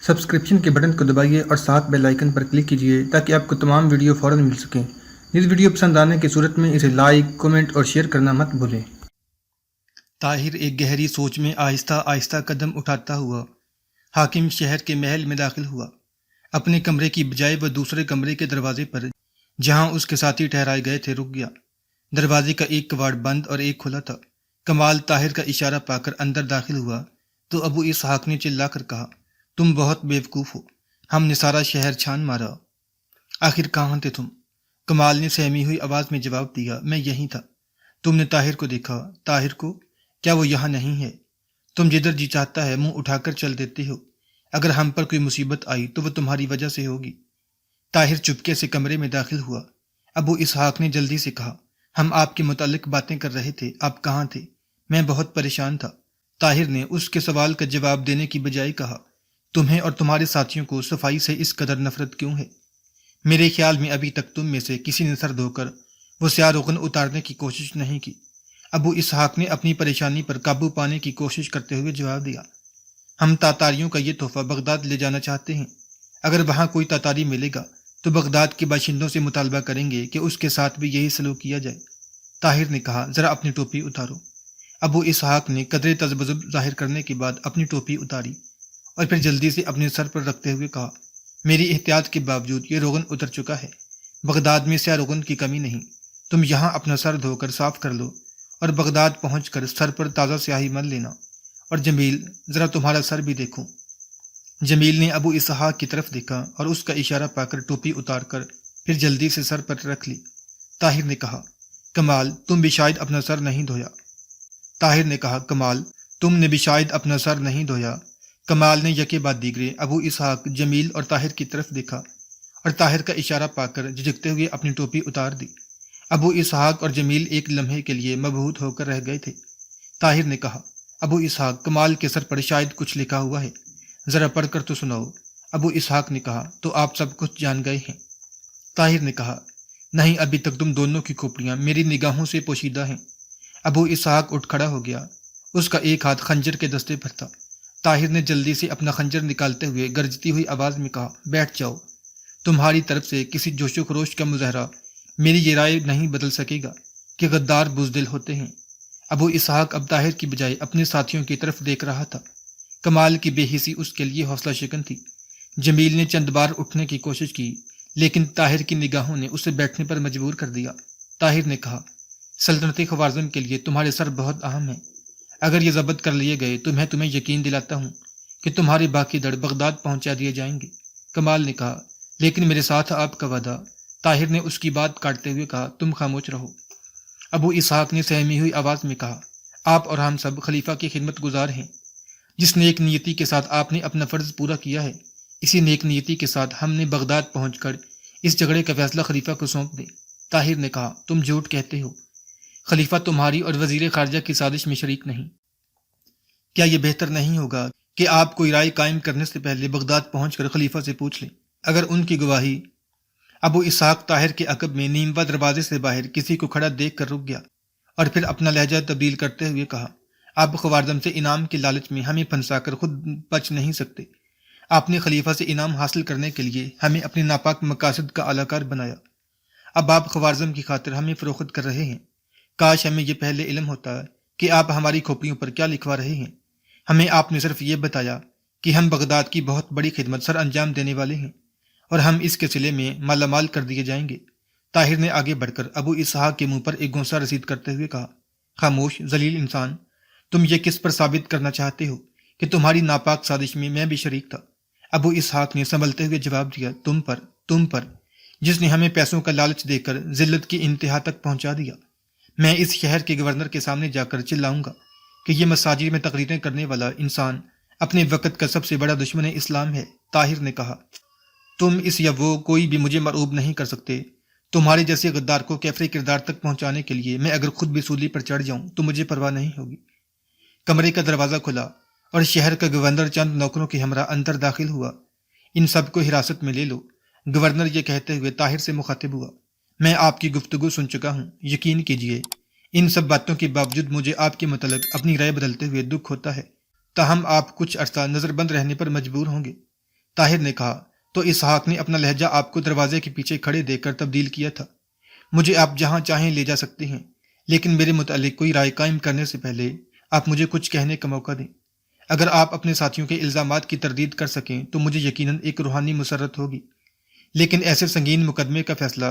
Subscription کے button کو دبائیے اور ساتھ بیل آئیکن پر کلک کیجیے تاکہ آپ کو تمام ویڈیو فوراً مل سکیں۔ اس ویڈیو پسند آنے کی صورت میں اسے لائک، کمنٹ اور شیئر کرنا مت بھولیں۔ طاہر ایک گہری سوچ میں آہستہ آہستہ قدم اٹھاتا ہوا حاکم شہر کے محل میں داخل ہوا۔ اپنے کمرے کی بجائے وہ دوسرے کمرے کے دروازے پر جہاں اس کے ساتھی ٹھہرائے گئے تھے رک گیا۔ دروازے کا ایک کواڑ بند اور ایک کھلا تھا۔ کمال طاہر کا اشارہ پا کر اندر داخل ہوا تو ابو اسحاق نے چلا کر کہا، تم بہت بیوقوف ہو، ہم نے سارا شہر چھان مارا، آخر کہاں تھے تم؟ کمال نے سہمی ہوئی آواز میں جواب دیا، میں یہیں تھا۔ تم نے طاہر کو دیکھا؟ طاہر کو؟ کیا وہ یہاں نہیں ہے؟ تم جدھر جی چاہتا ہے منہ اٹھا کر چل دیتے ہو، اگر ہم پر کوئی مصیبت آئی تو وہ تمہاری وجہ سے ہوگی۔ طاہر چپکے سے کمرے میں داخل ہوا۔ ابو اسحاق نے جلدی سے کہا، ہم آپ کے متعلق باتیں کر رہے تھے، آپ کہاں تھے؟ میں بہت پریشان تھا۔ طاہر نے اس کے سوال کا جواب دینے کی بجائے کہا، تمہیں اور تمہارے ساتھیوں کو صفائی سے اس قدر نفرت کیوں ہے؟ میرے خیال میں ابھی تک تم میں سے کسی نے سر دھو کر وہ سیاہ روغن اتارنے کی کوشش نہیں کی۔ ابو اسحاق نے اپنی پریشانی پر قابو پانے کی کوشش کرتے ہوئے جواب دیا، ہم تاتاریوں کا یہ تحفہ بغداد لے جانا چاہتے ہیں۔ اگر وہاں کوئی تاتاری ملے گا تو بغداد کے باشندوں سے مطالبہ کریں گے کہ اس کے ساتھ بھی یہی سلوک کیا جائے۔ طاہر نے کہا، ذرا اپنی ٹوپی اتارو۔ ابو اسحاق نے قدرے تذبذب ظاہر کرنے کے بعد اپنی ٹوپی اتاری اور پھر جلدی سے اپنے سر پر رکھتے ہوئے کہا، میری احتیاط کے باوجود یہ روغن اتر چکا ہے، بغداد میں سیاہ روغن کی کمی نہیں۔ تم یہاں اپنا سر دھو کر صاف کر لو اور بغداد پہنچ کر سر پر تازہ سیاہی مل لینا۔ اور جمیل، ذرا تمہارا سر بھی دیکھو۔ جمیل نے ابو اسحاق کی طرف دیکھا اور اس کا اشارہ پا کر ٹوپی اتار کر پھر جلدی سے سر پر رکھ لی۔ طاہر نے کہا، کمال تم بھی شاید اپنا سر نہیں دھویا۔ طاہر نے کہا، کمال تم نے بھی شاید اپنا سر نہیں دھویا۔ کمال نے یکے بعد دیگرے ابو اسحاق، جمیل اور طاہر کی طرف دیکھا اور طاہر کا اشارہ پا کر جھجکتے ہوئے اپنی ٹوپی اتار دی۔ ابو اسحاق اور جمیل ایک لمحے کے لیے مبہوت ہو کر رہ گئے تھے۔ طاہر نے کہا، ابو اسحاق کمال کے سر پر شاید کچھ لکھا ہوا ہے، ذرا پڑھ کر تو سناؤ۔ ابو اسحاق نے کہا، تو آپ سب کچھ جان گئے ہیں؟ طاہر نے کہا، نہیں، ابھی تک تم دونوں کی کھوپڑیاں میری نگاہوں سے پوشیدہ ہیں۔ ابو اسحاق اٹھ کھڑا ہو گیا، اس کا ایک ہاتھ خنجر کے دستے پر تھا۔ طاہر نے جلدی سے اپنا خنجر نکالتے ہوئے گرجتی ہوئی آواز میں کہا، بیٹھ جاؤ، تمہاری طرف سے کسی جوش و خروش کا مظاہرہ میری یہ رائے نہیں بدل سکے گا کہ غدار بزدل ہوتے ہیں۔ ابو اسحاق اب طاہر کی بجائے اپنے ساتھیوں کی طرف دیکھ رہا تھا۔ کمال کی بے حسی اس کے لیے حوصلہ شکن تھی۔ جمیل نے چند بار اٹھنے کی کوشش کی لیکن طاہر کی نگاہوں نے اسے بیٹھنے پر مجبور کر دیا۔ طاہر نے کہا، سلطنت خوارزم کے لیے تمہارے سر بہت اہم ہیں، اگر یہ ضبط کر لیے گئے تو میں تمہیں یقین دلاتا ہوں کہ تمہارے باقی دڑ بغداد پہنچا دیے جائیں گے۔ کمال نے کہا، لیکن میرے ساتھ آپ کا وعدہ۔ طاہر نے اس کی بات کاٹتے ہوئے کہا، تم خاموش رہو۔ ابو اسحاق نے سہمی ہوئی آواز میں کہا، آپ اور ہم سب خلیفہ کی خدمت گزار ہیں۔ جس نیک نیتی کے ساتھ آپ نے اپنا فرض پورا کیا ہے، اسی نیک نیتی کے ساتھ ہم نے بغداد پہنچ کر اس جھگڑے کا فیصلہ خلیفہ کو سونپ دیں۔ طاہر نے کہا، تم جھوٹ کہتے ہو، خلیفہ تمہاری اور وزیر خارجہ کی سازش میں شریک نہیں۔ کیا یہ بہتر نہیں ہوگا کہ آپ کوئی رائے قائم کرنے سے پہلے بغداد پہنچ کر خلیفہ سے پوچھ لیں، اگر ان کی گواہی؟ ابو اسحاق طاہر کے عقب میں نیموا دروازے سے باہر کسی کو کھڑا دیکھ کر رک گیا اور پھر اپنا لہجہ تبدیل کرتے ہوئے کہا، آپ خوارزم سے انعام کے لالچ میں ہمیں پھنسا کر خود بچ نہیں سکتے۔ آپ نے خلیفہ سے انعام حاصل کرنے کے لیے ہمیں اپنے ناپاک مقاصد کا اعلی کار بنایا۔ اب آپ خوارزم کی خاطر ہمیں فروخت کر رہے ہیں۔ کاش ہمیں یہ پہلے علم ہوتا کہ آپ ہماری کھوپڑیوں پر کیا لکھوا رہے ہیں۔ ہمیں آپ نے صرف یہ بتایا کہ ہم بغداد کی بہت بڑی خدمت سر انجام دینے والے ہیں اور ہم اس کے صلے میں مالا مال کر دیے جائیں گے۔ طاہر نے آگے بڑھ کر ابو اسحاق کے منہ پر ایک گونسہ رسید کرتے ہوئے کہا، خاموش ذلیل انسان، تم یہ کس پر ثابت کرنا چاہتے ہو کہ تمہاری ناپاک سازش میں بھی شریک تھا؟ ابو اسحاق نے سنبھلتے ہوئے جواب دیا، تم پر، جس نے ہمیں پیسوں کا لالچ دے کر ذلت کی انتہا تک پہنچا دیا۔ میں اس شہر کے گورنر کے سامنے جا کر چلاؤں گا کہ یہ مساجد میں تقریریں کرنے والا انسان اپنے وقت کا سب سے بڑا دشمن اسلام ہے۔ طاہر نے کہا، تم اس یا وہ کوئی بھی مجھے مرعوب نہیں کر سکتے۔ تمہارے جیسے غدار کو کیفر کردار تک پہنچانے کے لیے میں اگر خود بھی سولی پر چڑھ جاؤں تو مجھے پرواہ نہیں ہوگی۔ کمرے کا دروازہ کھلا اور شہر کا گورنر چند نوکروں کے ہمراہ اندر داخل ہوا۔ ان سب کو حراست میں لے لو، گورنر یہ کہتے ہوئے طاہر سے مخاطب ہوا، میں آپ کی گفتگو سن چکا ہوں، یقین کیجیے ان سب باتوں کے باوجود مجھے آپ کے متعلق اپنی رائے بدلتے ہوئے دکھ ہوتا ہے، تاہم آپ کچھ عرصہ نظر بند رہنے پر مجبور ہوں گے۔ طاہر نے کہا، تو اسحاق نے اپنا لہجہ آپ کو دروازے کے پیچھے کھڑے دیکھ کر تبدیل کیا تھا۔ مجھے آپ جہاں چاہیں لے جا سکتے ہیں، لیکن میرے متعلق کوئی رائے قائم کرنے سے پہلے آپ مجھے کچھ کہنے کا موقع دیں۔ اگر آپ اپنے ساتھیوں کے الزامات کی تردید کر سکیں تو مجھے یقیناً ایک روحانی مسرت ہوگی، لیکن ایسے سنگین مقدمے کا فیصلہ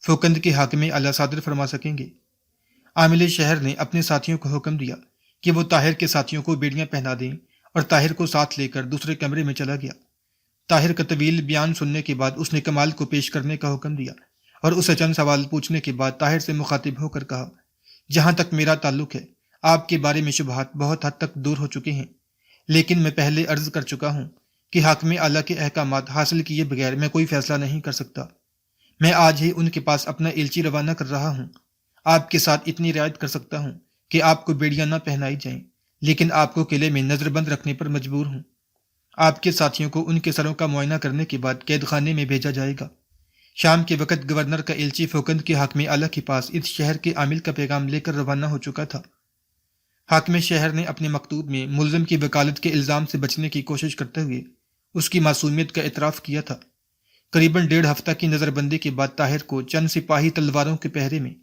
فوقند کے حاکم اعلیٰ صادر فرما سکیں گے۔ عامل شہر نے اپنے ساتھیوں کو حکم دیا کہ وہ طاہر کے ساتھیوں کو بیڑیاں پہنا دیں اور طاہر کو ساتھ لے کر دوسرے کمرے میں چلا گیا۔ طاہر کا طویل بیان سننے کے بعد اس نے کمال کو پیش کرنے کا حکم دیا اور اسے چند سوال پوچھنے کے بعد طاہر سے مخاطب ہو کر کہا، جہاں تک میرا تعلق ہے آپ کے بارے میں شبہات بہت حد تک دور ہو چکے ہیں، لیکن میں پہلے عرض کر چکا ہوں کہ حاکم اعلیٰ کے احکامات حاصل کیے بغیر میں کوئی فیصلہ نہیں کر سکتا۔ میں آج ہی ان کے پاس اپنا ایلچی روانہ کر رہا ہوں۔ آپ کے ساتھ اتنی رعایت کر سکتا ہوں کہ آپ کو بیڑیاں نہ پہنائی جائیں، لیکن آپ کو قلعے میں نظر بند رکھنے پر مجبور ہوں۔ آپ کے ساتھیوں کو ان کے سروں کا معائنہ کرنے کے بعد قید خانے میں بھیجا جائے گا۔ شام کے وقت گورنر کا ایلچی فوقند کے حاکم اعلیٰ کے پاس اس شہر کے عامل کا پیغام لے کر روانہ ہو چکا تھا۔ حاکم شہر نے اپنے مکتوب میں ملزم کی وکالت کے الزام سے بچنے کی کوشش کرتے ہوئے اس کی معصومیت کا اعتراف کیا تھا۔ قریباً 1.5 ہفتہ کی نظر بندی کے بعد طاہر کو چند سپاہی تلواروں کے پہرے میں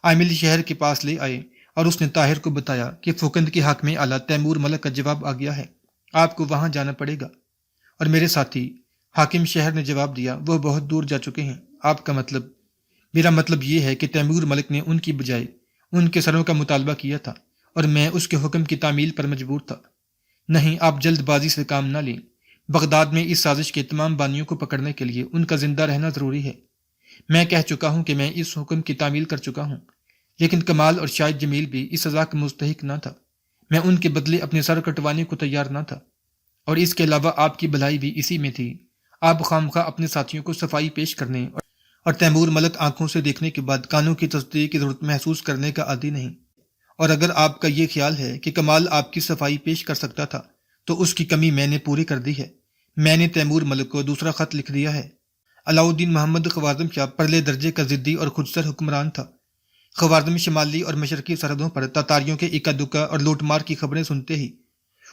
عامل شہر کے پاس لے آئے اور اس نے طاہر کو بتایا کہ فوقند کے حاکم اعلیٰ تیمور ملک کا جواب آ گیا ہے، آپ کو وہاں جانا پڑے گا۔ اور میرے ساتھی حاکم شہر نے جواب دیا، وہ بہت دور جا چکے ہیں۔ آپ کا مطلب؟ میرا مطلب یہ ہے کہ تیمور ملک نے ان کی بجائے ان کے سروں کا مطالبہ کیا تھا اور میں اس کے حکم کی تعمیل پر مجبور تھا۔ نہیں، آپ جلد بازی سے کام نہ لیں۔ بغداد میں اس سازش کے تمام بانیوں کو پکڑنے کے لیے ان کا زندہ رہنا ضروری ہے۔ میں کہہ چکا ہوں کہ میں اس حکم کی تعمیل کر چکا ہوں، لیکن کمال اور شاہد جمیل بھی اس سزا کا مستحق نہ تھا۔ میں ان کے بدلے اپنے سر کٹوانے کو تیار نہ تھا، اور اس کے علاوہ آپ کی بھلائی بھی اسی میں تھی۔ آپ خامخواہ اپنے ساتھیوں کو صفائی پیش کرنے اور تیمور ملک آنکھوں سے دیکھنے کے بعد کانوں کی تصدیق کی ضرورت محسوس کرنے کا عادی نہیں۔ اور اگر آپ کا یہ خیال ہے کہ کمال آپ کی صفائی پیش کر سکتا تھا تو اس کی کمی میں نے پوری کر دی ہے۔ میں نے تیمور ملک کو دوسرا خط لکھ دیا ہے۔ علاؤ الدین محمد خوارزم شاہ پرلے درجے کا ضدی اور خودسر حکمران تھا۔ خوارزم شمالی اور مشرقی سرحدوں پر تاتاریوں کے اکا دکا اور لوٹ مار کی خبریں سنتے ہی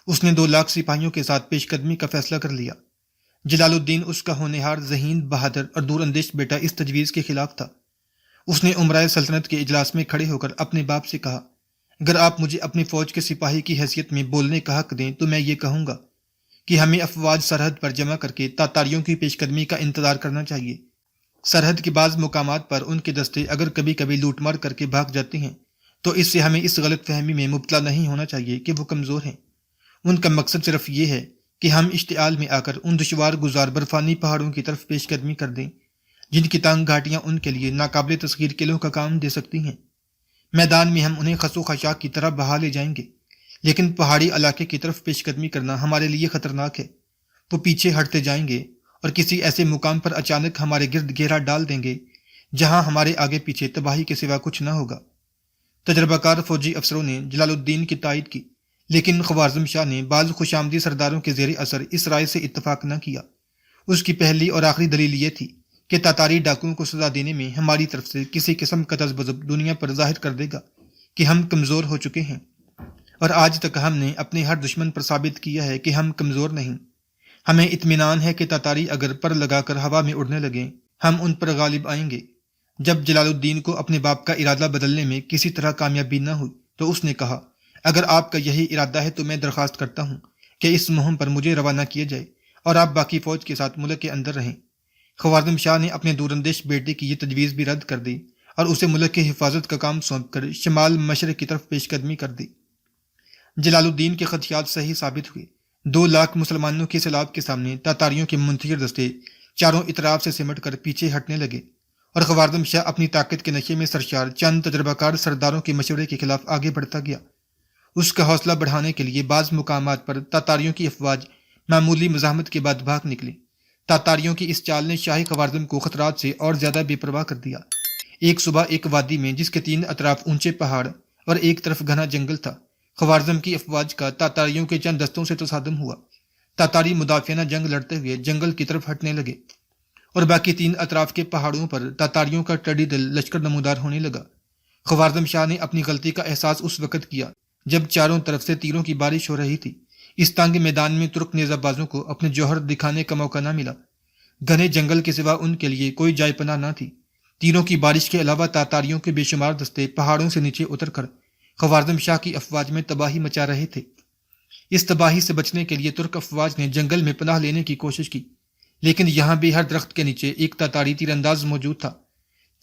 اس نے 2 لاکھ سپاہیوں کے ساتھ پیش قدمی کا فیصلہ کر لیا۔ جلال الدین اس کا ہونہار، ذہین، بہادر اور دور اندیش بیٹا اس تجویز کے خلاف تھا۔ اس نے امرائے سلطنت کے اجلاس میں کھڑے ہو کر اپنے باپ سے کہا، اگر آپ مجھے اپنی فوج کے سپاہی کی حیثیت میں بولنے کا حق دیں تو میں یہ کہوں گا کہ ہمیں افواج سرحد پر جمع کر کے تاتاریوں کی پیش قدمی کا انتظار کرنا چاہیے۔ سرحد کے بعض مقامات پر ان کے دستے اگر کبھی کبھی لوٹ مار کر کے بھاگ جاتے ہیں تو اس سے ہمیں اس غلط فہمی میں مبتلا نہیں ہونا چاہیے کہ وہ کمزور ہیں۔ ان کا مقصد صرف یہ ہے کہ ہم اشتعال میں آ کر ان دشوار گزار برفانی پہاڑوں کی طرف پیش قدمی کر دیں جن کی تانگ گھاٹیاں ان کے لیے ناقابل تسخیر قلعوں کا کام دے سکتی ہیں۔ میدان میں ہم انہیں خس و خشاک کی طرح بہا لے جائیں گے، لیکن پہاڑی علاقے کی طرف پیش قدمی کرنا ہمارے لیے خطرناک ہے۔ وہ پیچھے ہٹتے جائیں گے اور کسی ایسے مقام پر اچانک ہمارے گرد گھیرا ڈال دیں گے جہاں ہمارے آگے پیچھے تباہی کے سوا کچھ نہ ہوگا۔ تجربہ کار فوجی افسروں نے جلال الدین کی تائید کی، لیکن خوارزم شاہ نے بعض خوش آمدی سرداروں کے زیر اثر اس رائے سے اتفاق نہ کیا۔ اس کی پہلی اور آخری دلیل یہ تھی کہ تاتاری ڈاکوؤں کو سزا دینے میں ہماری طرف سے کسی قسم کا تذبذب دنیا پر ظاہر کر دے گا کہ ہم کمزور ہو چکے ہیں، اور آج تک ہم نے اپنے ہر دشمن پر ثابت کیا ہے کہ ہم کمزور نہیں۔ ہمیں اطمینان ہے کہ تاتاری اگر پر لگا کر ہوا میں اڑنے لگیں ہم ان پر غالب آئیں گے۔ جب جلال الدین کو اپنے باپ کا ارادہ بدلنے میں کسی طرح کامیابی نہ ہوئی تو اس نے کہا، اگر آپ کا یہی ارادہ ہے تو میں درخواست کرتا ہوں کہ اس مہم پر مجھے روانہ کیا جائے اور آپ باقی فوج کے ساتھ ملک کے اندر رہیں۔ خوارزم شاہ نے اپنے دور اندیش بیٹے کی یہ تجویز بھی رد کر دی اور اسے ملک کی حفاظت کا کام سونپ کر شمال مشرق کی طرف پیش قدمی کر دی۔ جلال الدین کے خدشات صحیح ثابت ہوئے۔ 2 لاکھ مسلمانوں کے سیلاب کے سامنے تاتاریوں کے منتشر دستے چاروں اطراف سے سمٹ کر پیچھے ہٹنے لگے، اور خوارزم شاہ اپنی طاقت کے نشے میں سرشار چند تجربہ کار سرداروں کے مشورے کے خلاف آگے بڑھتا گیا۔ اس کا حوصلہ بڑھانے کے لیے بعض مقامات پر تاتاریوں کی افواج معمولی مزاحمت کے بعد بھاگ نکلی۔ تاتاریوں کی اس چال نے شاہی خوارزم کو خطرات سے اور زیادہ بے پرواہ کر دیا۔ ایک صبح ایک وادی میں جس کے 3 اطراف اونچے پہاڑ اور ایک طرف گھنا جنگل تھا، خوارزم کی افواج کا تاتاریوں کے چند دستوں سے تصادم ہوا۔ تاتاری مدافعانہ جنگ لڑتے ہوئے جنگل کی طرف ہٹنے لگے اور باقی 3 اطراف کے پہاڑوں پر تاتاریوں کا ٹڈی دل لشکر نمودار ہونے لگا۔ خوارزم شاہ نے اپنی غلطی کا احساس اس وقت کیا جب چاروں طرف سے تیروں کی بارش ہو رہی تھی۔ اس تنگ میدان میں ترک نیزہ بازوں کو اپنے جوہر دکھانے کا موقع نہ ملا۔ گھنے جنگل کے سوا ان کے لیے کوئی جائے پناہ نہ تھی۔ تینوں کی بارش کے علاوہ تاتاریوں کے بے شمار دستے پہاڑوں سے نیچے اتر کر خوارزم شاہ کی افواج میں تباہی مچا رہے تھے۔ اس تباہی سے بچنے کے لیے ترک افواج نے جنگل میں پناہ لینے کی کوشش کی، لیکن یہاں بھی ہر درخت کے نیچے ایک تاتاری تیر انداز موجود تھا۔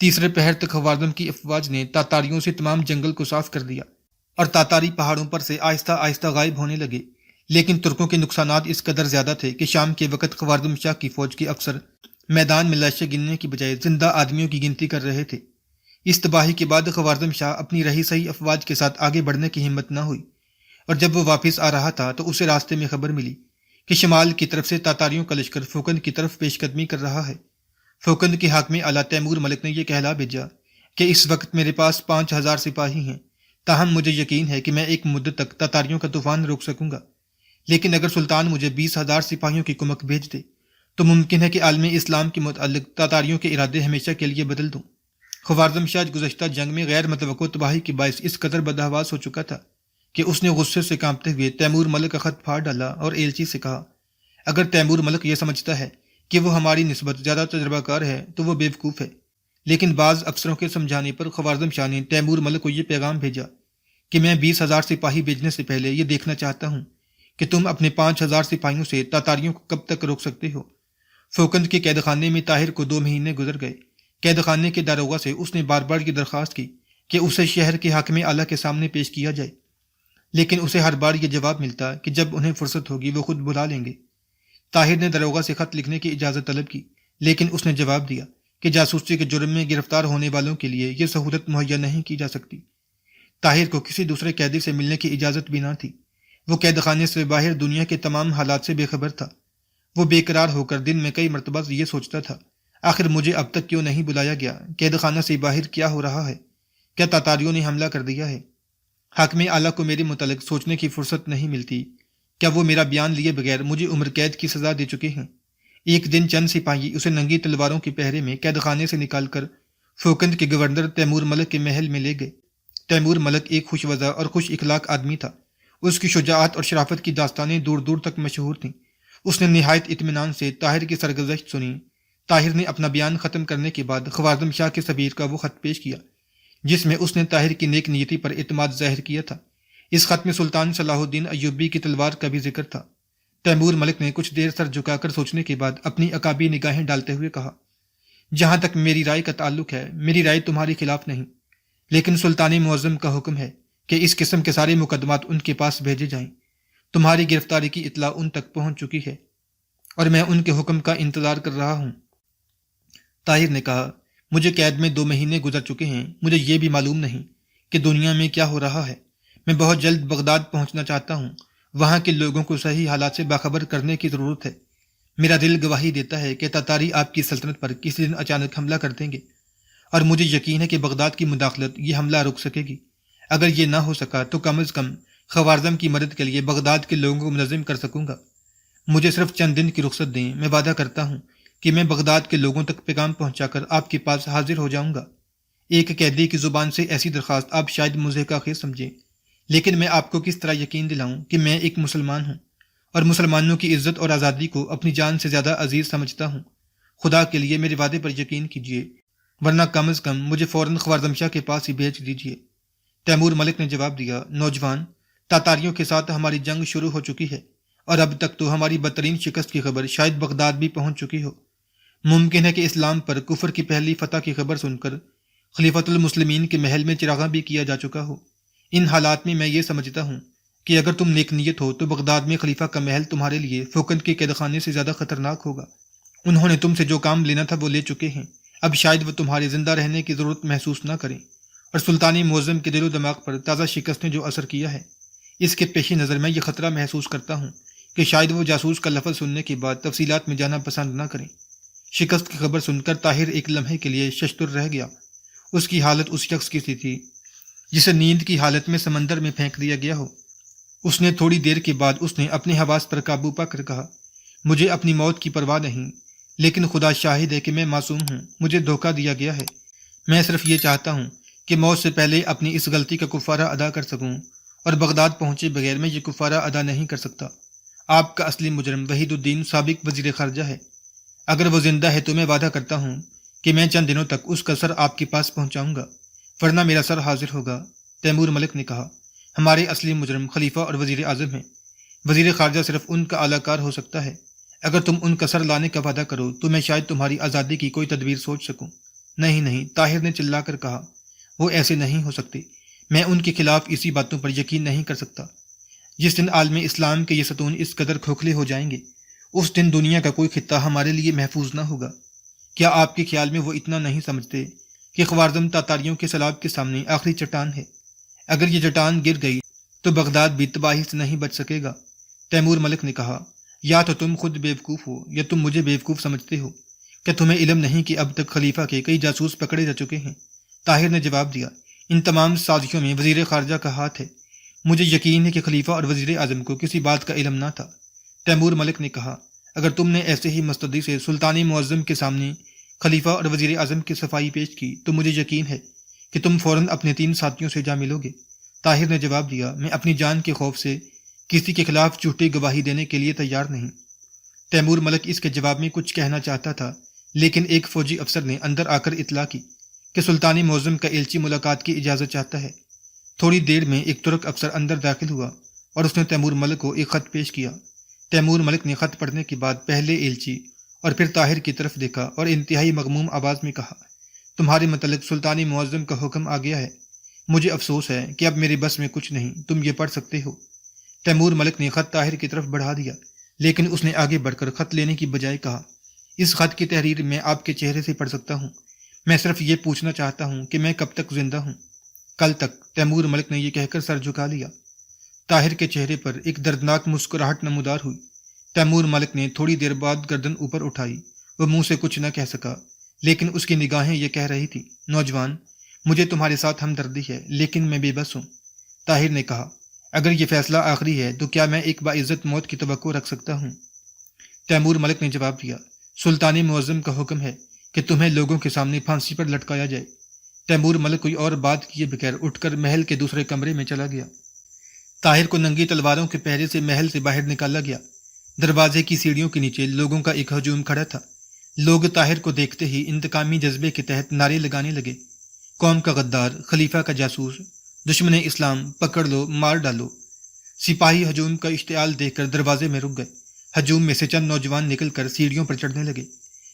تیسرے پہر تک خوارزم کی افواج نے تاتاریوں سے تمام جنگل کو صاف کر دیا اور تاتاری پہاڑوں پر سے آہستہ آہستہ غائب ہونے لگے، لیکن ترکوں کے نقصانات اس قدر زیادہ تھے کہ شام کے وقت خوارزم شاہ کی فوج کے افسر میدان میں لاشیں گننے کی بجائے زندہ آدمیوں کی گنتی کر رہے تھے۔ اس تباہی کے بعد خوارزم شاہ اپنی رہی سہی افواج کے ساتھ آگے بڑھنے کی ہمت نہ ہوئی، اور جب وہ واپس آ رہا تھا تو اسے راستے میں خبر ملی کہ شمال کی طرف سے تاتاریوں کا لشکر فوکند کی طرف پیش قدمی کر رہا ہے۔ فوکند کے حاکم اعلیٰ تیمور ملک نے یہ کہلا بھیجا کہ اس وقت میرے پاس 5000 سپاہی ہیں، تاہم مجھے یقین ہے کہ میں ایک مدت تک تاتاریوں کا طوفان روک سکوں گا، لیکن اگر سلطان مجھے 20,000 سپاہیوں کی کمک بھیج دے تو ممکن ہے کہ عالم اسلام کے متعلق تاتاریوں کے ارادے ہمیشہ کے لیے بدل دوں۔ خوارزم شاہ گزشتہ جنگ میں غیر متوقع تباہی کے باعث اس قدر بدحواس ہو چکا تھا کہ اس نے غصے سے کانپتے ہوئے تیمور ملک کا خط پھاڑ ڈالا اور ایلچی سے کہا، اگر تیمور ملک یہ سمجھتا ہے کہ وہ ہماری نسبت زیادہ تجربہ کار ہے تو وہ بیوقوف ہے۔ لیکن بعض افسروں کے سمجھانے پر خوارزم شاہ نے تیمور ملک کو یہ پیغام بھیجا کہ میں 20,000 سپاہی بھیجنے سے پہلے یہ دیکھنا چاہتا ہوں کہ تم اپنے 5,000 سپاہیوں سے تاتاریوں کو کب تک روک سکتے ہو۔ فوکند کے قید خانے میں طاہر کو 2 مہینے گزر گئے۔ قید خانے کے داروغہ سے اس نے بار بار یہ درخواست کی کہ اسے شہر کے حاکم اعلیٰ کے سامنے پیش کیا جائے، لیکن اسے ہر بار یہ جواب ملتا کہ جب انہیں فرصت ہوگی وہ خود بلا لیں گے۔ طاہر نے داروغہ سے خط لکھنے کی اجازت طلب کی، لیکن اس نے جواب دیا کہ جاسوسی کے جرم میں گرفتار ہونے والوں کے لیے یہ سہولت مہیا نہیں کی جا سکتی۔ طاہر کو کسی دوسرے قیدی سے ملنے کی اجازت بھی نہ تھی۔ وہ قید خانے سے باہر دنیا کے تمام حالات سے بے خبر تھا۔ وہ بے قرار ہو کر دن میں کئی مرتبہ یہ سوچتا تھا، آخر مجھے اب تک کیوں نہیں بلایا گیا؟ قید خانہ سے باہر کیا ہو رہا ہے؟ کیا تاتاریوں نے حملہ کر دیا ہے؟ حاکم اعلیٰ کو میرے متعلق سوچنے کی فرصت نہیں ملتی۔ کیا وہ میرا بیان لیے بغیر مجھے عمر قید کی سزا دے چکے ہیں؟ ایک دن چند سپاہی اسے ننگی تلواروں کے پہرے میں قید خانے سے نکال کر فوکند کے گورنر تیمور ملک کے محل میں لے گئے۔ تیمور ملک ایک خوش وضع اور خوش اخلاق آدمی تھا۔ اس کی شجاعت اور شرافت کی داستانیں دور دور تک مشہور تھیں۔ اس نے نہایت اطمینان سے طاہر کی سرگزشت سنی۔ طاہر نے اپنا بیان ختم کرنے کے بعد خوارزم شاہ کے سفیر کا وہ خط پیش کیا جس میں اس نے طاہر کی نیک نیتی پر اعتماد ظاہر کیا تھا۔ اس خط میں سلطان صلاح الدین ایوبی کی تلوار کا بھی ذکر تھا۔ تیمور ملک نے کچھ دیر سر جھکا کر سوچنے کے بعد اپنی عقابی نگاہیں ڈالتے ہوئے کہا، جہاں تک میری رائے کا تعلق ہے میری رائے تمہارے خلاف نہیں، لیکن سلطان معظم کا حکم ہے کہ اس قسم کے سارے مقدمات ان کے پاس بھیجے جائیں۔ تمہاری گرفتاری کی اطلاع ان تک پہنچ چکی ہے اور میں ان کے حکم کا انتظار کر رہا ہوں۔ طاہر نے کہا، مجھے قید میں 2 مہینے گزر چکے ہیں، مجھے یہ بھی معلوم نہیں کہ دنیا میں کیا ہو رہا ہے۔ میں بہت جلد بغداد پہنچنا چاہتا ہوں، وہاں کے لوگوں کو صحیح حالات سے باخبر کرنے کی ضرورت ہے۔ میرا دل گواہی دیتا ہے کہ تاتاری آپ کی سلطنت پر کسی دن اچانک حملہ کر دیں گے، اور مجھے یقین ہے کہ بغداد کی مداخلت یہ حملہ روک سکے گی۔ اگر یہ نہ ہو سکا تو کم از کم خوارزم کی مدد کے لیے بغداد کے لوگوں کو منظم کر سکوں گا۔ مجھے صرف چند دن کی رخصت دیں، میں وعدہ کرتا ہوں کہ میں بغداد کے لوگوں تک پیغام پہنچا کر آپ کے پاس حاضر ہو جاؤں گا۔ ایک قیدی کی زبان سے ایسی درخواست آپ شاید مضحکہ خیز سمجھیں، لیکن میں آپ کو کس طرح یقین دلاؤں کہ میں ایک مسلمان ہوں اور مسلمانوں کی عزت اور آزادی کو اپنی جان سے زیادہ عزیز سمجھتا ہوں۔ خدا کے لیے میرے وعدے پر یقین کیجیے، ورنہ کم از کم مجھے فوراً خوارزم شاہ کے پاس ہی بھیج دیجیے۔ تیمور ملک نے جواب دیا، نوجوان، تاتاریوں کے ساتھ ہماری جنگ شروع ہو چکی ہے اور اب تک تو ہماری بدترین شکست کی خبر شاید بغداد بھی پہنچ چکی ہو۔ ممکن ہے کہ اسلام پر کفر کی پہلی فتح کی خبر سن کر خلیفۃ المسلمین کے محل میں چراغاں بھی کیا جا چکا ہو۔ ان حالات میں یہ سمجھتا ہوں کہ اگر تم نیک نیت ہو تو بغداد میں خلیفہ کا محل تمہارے لیے فوکند کے قید خانے سے زیادہ خطرناک ہوگا۔ انہوں نے تم سے جو کام لینا تھا وہ لے چکے ہیں، اب شاید وہ تمہارے زندہ رہنے کی ضرورت محسوس نہ کریں، اور سلطان معظم کے دل و دماغ پر تازہ شکست نے جو اثر کیا ہے، اس کے پیش نظر میں یہ خطرہ محسوس کرتا ہوں کہ شاید وہ جاسوس کا لفظ سننے کے بعد تفصیلات میں جانا پسند نہ کریں۔ شکست کی خبر سن کر طاہر ایک لمحے کے لیے ششدر رہ گیا۔ اس کی حالت اس شخص کی سی تھی جسے نیند کی حالت میں سمندر میں پھینک دیا گیا ہو۔ اس نے تھوڑی دیر کے بعد اس نے اپنے حواس پر قابو پا کر کہا، مجھے اپنی موت کی پرواہ نہیں، لیکن خدا شاہد ہے کہ میں معصوم ہوں، مجھے دھوکہ دیا گیا ہے۔ میں صرف یہ چاہتا ہوں کہ موت سے پہلے اپنی اس غلطی کا کفارہ ادا کر سکوں اور بغداد پہنچے بغیر میں یہ کفارہ ادا نہیں کر سکتا۔ آپ کا اصلی مجرم وحید الدین سابق وزیر خارجہ ہے۔ اگر وہ زندہ ہے تو میں وعدہ کرتا ہوں کہ میں چند دنوں تک اس کا سر آپ کے پاس پہنچاؤں گا، ورنہ میرا سر حاضر ہوگا۔ تیمور ملک نے کہا، ہمارے اصلی مجرم خلیفہ اور وزیر اعظم ہیں، وزیر خارجہ صرف ان کا اعلی کار ہو سکتا ہے۔ اگر تم ان کا سر لانے کا وعدہ کرو تو میں شاید تمہاری آزادی کی کوئی تدبیر سوچ سکوں۔ نہیں نہیں، طاہر نے چلا کر کہا، وہ ایسے نہیں ہو سکتے، میں ان کے خلاف اسی باتوں پر یقین نہیں کر سکتا۔ جس دن عالم اسلام کے یہ ستون اس قدر کھوکھلے ہو جائیں گے، اس دن دنیا کا کوئی خطہ ہمارے لیے محفوظ نہ ہوگا۔ کیا آپ کے خیال میں وہ اتنا نہیں سمجھتے کہ خوارزم تاتاریوں کے سیلاب کے سامنے آخری چٹان ہے؟ اگر یہ چٹان گر گئی تو بغداد بھی تباہی سے نہیں بچ سکے گا۔ تیمور ملک نے کہا، یا تو تم خود بیوقوف ہو یا تم مجھے بیوقوف سمجھتے ہو۔ کیا تمہیں علم نہیں کہ اب تک خلیفہ کے کئی جاسوس پکڑے جا چکے ہیں؟ طاہر نے جواب دیا، ان تمام سازشوں میں وزیر خارجہ کا ہاتھ ہے۔ مجھے یقین ہے کہ خلیفہ اور وزیر اعظم کو کسی بات کا علم نہ تھا۔ تیمور ملک نے کہا، اگر تم نے ایسے ہی مستدی سے سلطانی معظم کے سامنے خلیفہ اور وزیر اعظم کی صفائی پیش کی تو مجھے یقین ہے کہ تم فوراً اپنے 3 ساتھیوں سے جا ملو گے۔ طاہر نے جواب دیا، میں اپنی جان کے خوف سے کسی کے خلاف جھوٹی گواہی دینے کے لیے تیار نہیں۔ تیمور ملک اس کے جواب میں کچھ کہنا چاہتا تھا، لیکن ایک فوجی افسر نے اندر آ کر اطلاع کی کہ سلطانی معظم کا ایلچی ملاقات کی اجازت چاہتا ہے۔ تھوڑی دیر میں ایک ترک افسر اندر داخل ہوا اور اس نے تیمور ملک کو ایک خط پیش کیا۔ تیمور ملک نے خط پڑھنے کے بعد پہلے ایلچی اور پھر طاہر کی طرف دیکھا اور انتہائی مغموم آواز میں کہا، تمہارے متعلق سلطانی معظم کا حکم آ گیا ہے۔ مجھے افسوس ہے کہ اب میرے بس میں کچھ نہیں، تم یہ پڑھ سکتے ہو۔ تیمور ملک نے خط طاہر کی طرف بڑھا دیا، لیکن اس نے آگے بڑھ کر خط لینے کی بجائے کہا، اس خط کی تحریر میں آپ کے چہرے سے پڑھ سکتا ہوں، میں صرف یہ پوچھنا چاہتا ہوں کہ میں کب تک زندہ ہوں؟ کل تک۔ تیمور ملک نے یہ کہہ کر سر جھکا لیا۔ طاہر کے چہرے پر ایک دردناک مسکراہٹ نمودار ہوئی۔ تیمور ملک نے تھوڑی دیر بعد گردن اوپر اٹھائی۔ وہ منہ سے کچھ نہ کہہ سکا، لیکن اس کی نگاہیں یہ کہہ رہی تھی، نوجوان، مجھے تمہارے ساتھ ہمدردی ہے، لیکن میں بے بس ہوں۔ طاہر نے کہا، اگر یہ فیصلہ آخری ہے تو کیا میں ایک باعزت موت کی توقع رکھ سکتا ہوں؟ تیمور ملک نے جواب دیا، سلطانی معظم کا حکم ہے کہ تمہیں لوگوں کے سامنے پھانسی پر لٹکایا جائے۔ تیمور ملک کوئی اور بات کیے بغیر اٹھ کر محل کے دوسرے کمرے میں چلا گیا۔ طاہر کو ننگی تلواروں کے پہرے سے محل سے باہر نکالا گیا۔ دروازے کی سیڑھیوں کے نیچے لوگوں کا ایک ہجوم کھڑا تھا۔ لوگ طاہر کو دیکھتے ہی انتقامی جذبے کے تحت نعرے لگانے لگے، قوم کا غدار، خلیفہ کا جاسوس، دشمن اسلام، پکڑ لو، مار ڈالو۔ سپاہی ہجوم کا اشتعال دیکھ کر دروازے میں رک گئے۔ ہجوم میں سے چند نوجوان نکل کر سیڑھیوں پر چڑھنے لگے،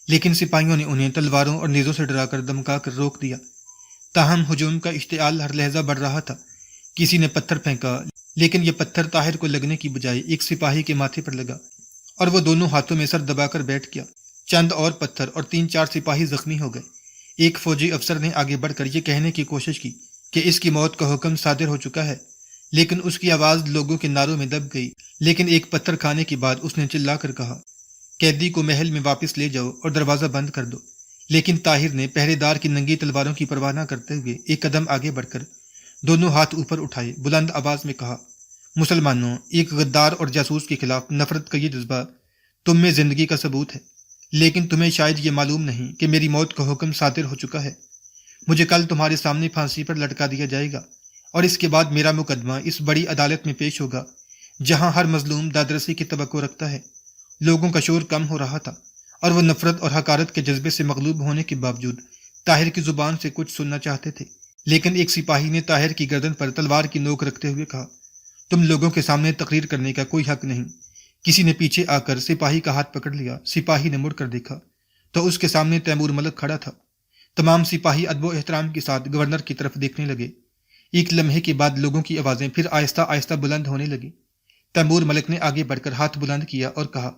لیکن سپاہیوں نے انہیں تلواروں اور نیزوں سے ڈرا کر دمکا کر روک دیا۔ تاہم ہجوم کا اشتعال ہر لہجہ بڑھ رہا تھا۔ کسی نے پتھر پھینکا، لیکن یہ پتھر طاہر کو لگنے کی بجائے ایک سپاہی کے ماتھے پر لگا اور وہ دونوں ہاتھوں میں سر دبا کر بیٹھ گیا۔ چند اور پتھر اور 3-4 سپاہی زخمی ہو گئے۔ ایک فوجی افسر نے آگے بڑھ کر یہ کہنے کی کوشش کی کہ اس کی موت کا حکم صادر ہو چکا ہے، لیکن اس کی آواز لوگوں کے نعروں میں دب گئی۔ لیکن ایک پتھر کھانے کے بعد اس نے چلا کر کہا، قیدی کو محل میں واپس لے جاؤ اور دروازہ بند کر دو۔ لیکن طاہر نے پہرے دار کی ننگی تلواروں کی پرواہ نہ کرتے ہوئے ایک قدم آگے بڑھ کر دونوں ہاتھ اوپر اٹھائے، بلند آواز میں کہا، مسلمانوں، ایک غدار اور جاسوس کے خلاف نفرت کا یہ جذبہ تم میں زندگی کا ثبوت ہے، لیکن تمہیں شاید یہ معلوم نہیں کہ میری موت کا حکم صادر ہو چکا ہے۔ مجھے کل تمہارے سامنے پھانسی پر لٹکا دیا جائے گا، اور اس کے بعد میرا مقدمہ اس بڑی عدالت میں پیش ہوگا جہاں ہر مظلوم دادرسی کی توقع رکھتا ہے۔ لوگوں کا شور کم ہو رہا تھا اور وہ نفرت اور حقارت کے جذبے سے مغلوب ہونے کے باوجود طاہر کی زبان سے کچھ سننا چاہتے تھے۔ لیکن ایک سپاہی نے طاہر کی گردن پر تلوار کی نوک رکھتے ہوئے کہا، تم لوگوں کے سامنے تقریر کرنے کا کوئی حق نہیں۔ کسی نے پیچھے آ کر سپاہی کا ہاتھ پکڑ لیا۔ سپاہی نے مڑ کر دیکھا تو اس کے سامنے تیمور ملک کھڑا تھا۔ تمام سپاہی ادب و احترام کے ساتھ گورنر کی طرف دیکھنے لگے۔ ایک لمحے کے بعد لوگوں کی آوازیں پھر آہستہ آہستہ بلند ہونے لگی۔ تیمور ملک نے آگے بڑھ کر ہاتھ بلند کیا اور کہا،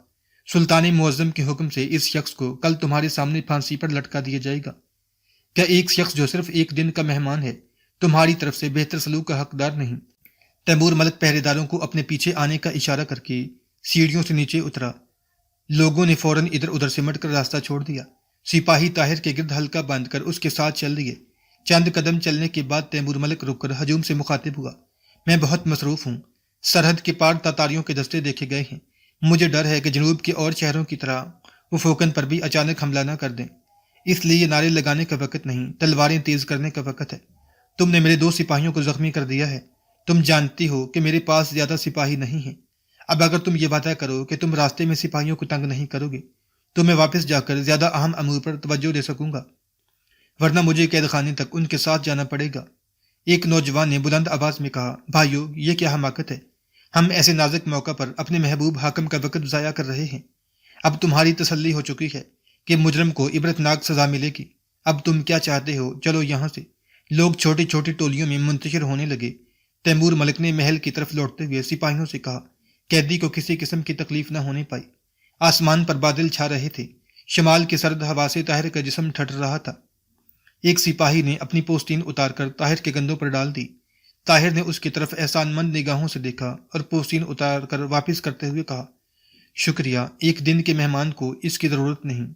سلطان معظم کے حکم سے اس شخص کو کل تمہارے سامنے پھانسی پر لٹکا دیا جائے گا۔ کیا ایک شخص جو صرف ایک دن کا مہمان ہے تمہاری طرف سے بہتر سلوک کا حقدار نہیں؟ تیمور ملک پہرے داروں کو اپنے پیچھے آنے کا اشارہ کر کے سیڑھیوں سے نیچے اترا۔ لوگوں نے فوراً ادھر ادھر سمٹ کر راستہ چھوڑ دیا۔ سپاہی طاہر کے گرد حلقہ باندھ کر اس کے ساتھ چل دیے۔ چند قدم چلنے کے بعد تیمور ملک رک کر ہجوم سے مخاطب ہوا، میں بہت مصروف ہوں، سرحد کے پار تاتاریوں کے دستے دیکھے گئے ہیں، مجھے ڈر ہے کہ جنوب کے اور شہروں کی طرح وہ فوکن پر بھی اچانک حملہ نہ کر دیں، اس لیے یہ نعرے لگانے کا وقت نہیں، تلواریں تیز کرنے کا وقت ہے۔ تم نے میرے 2 سپاہیوں کو زخمی کر دیا ہے، تم جانتی ہو کہ میرے پاس زیادہ سپاہی نہیں ہیں. اب اگر تم یہ وعدہ کرو کہ تم راستے میں سپاہیوں کو تنگ نہیں کرو گے تو میں واپس جا کر زیادہ اہم امور پر توجہ دے سکوں گا، ورنہ مجھے قید خانے تک ان کے ساتھ جانا پڑے گا. ایک نوجوان نے بلند آواز میں کہا، بھائیو، یہ کیا حماقت ہے؟ ہم ایسے نازک موقع پر اپنے محبوب حاکم کا وقت ضائع کر رہے ہیں. اب تمہاری تسلی ہو چکی ہے کہ مجرم کو عبرتناک سزا ملے گی. اب تم کیا چاہتے ہو؟ چلو یہاں سے. لوگ چھوٹی چھوٹی ٹولیوں میں منتشر ہونے لگے. تیمور ملک نے محل کی طرف لوٹتے ہوئے سپاہیوں سے کہا. قیدی کو کسی قسم کی تکلیف نہ ہونے پائی. آسمان پر بادل چھا رہے تھے. شمال کی سرد ہوا سے طاہر کا جسم ٹھٹر رہا تھا. ایک سپاہی نے اپنی پوستین اتار کر طاہر کے کندھوں پر ڈال دی. طاہر نے اس کی طرف احسان مند نگاہوں سے دیکھا اور پوستین اتار کر واپس کرتے ہوئے کہا، شکریہ، ایک دن کے مہمان کو اس کی ضرورت نہیں.